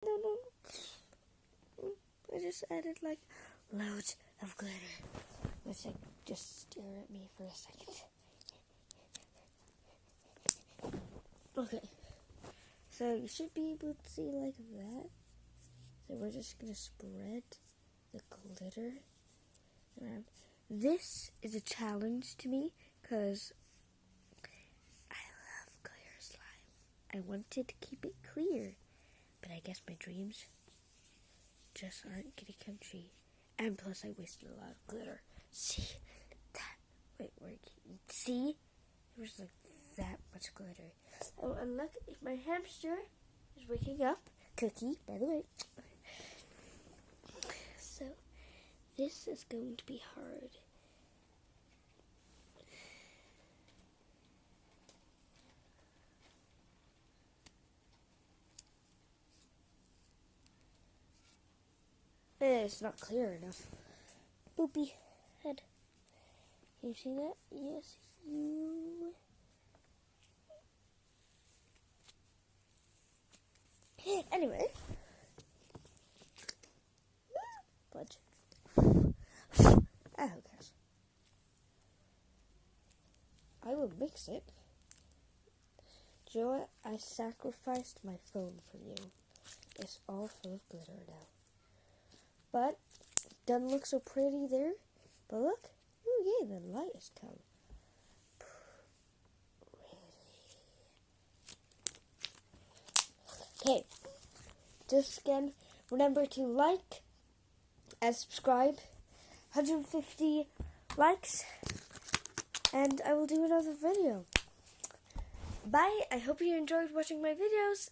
No. I just added like loads of glitter. Let's like just stare at me for a second. Okay. So you should be able to see like that. So we're just gonna spread the glitter around. This is a challenge to me because I love clear slime. I wanted to keep it clear, but I guess my dreams just aren't gonna come true. And plus, I wasted a lot of glitter. See that? Wait. See? There was like that much glitter. Oh, and look, my hamster is waking up. Cookie, by the way. So, this is going to be hard. It's not clear enough. Boopy head. Can you see that? Yes, you. Anyway. Fudge. Who cares? I will mix it. Do you know what? I sacrificed my phone for you. It's all full of glitter now. But it doesn't look so pretty there. But look. Oh yeah, the light has come. Okay. Just again, remember to like and subscribe. 150 likes. And I will do another video. Bye. I hope you enjoyed watching my videos.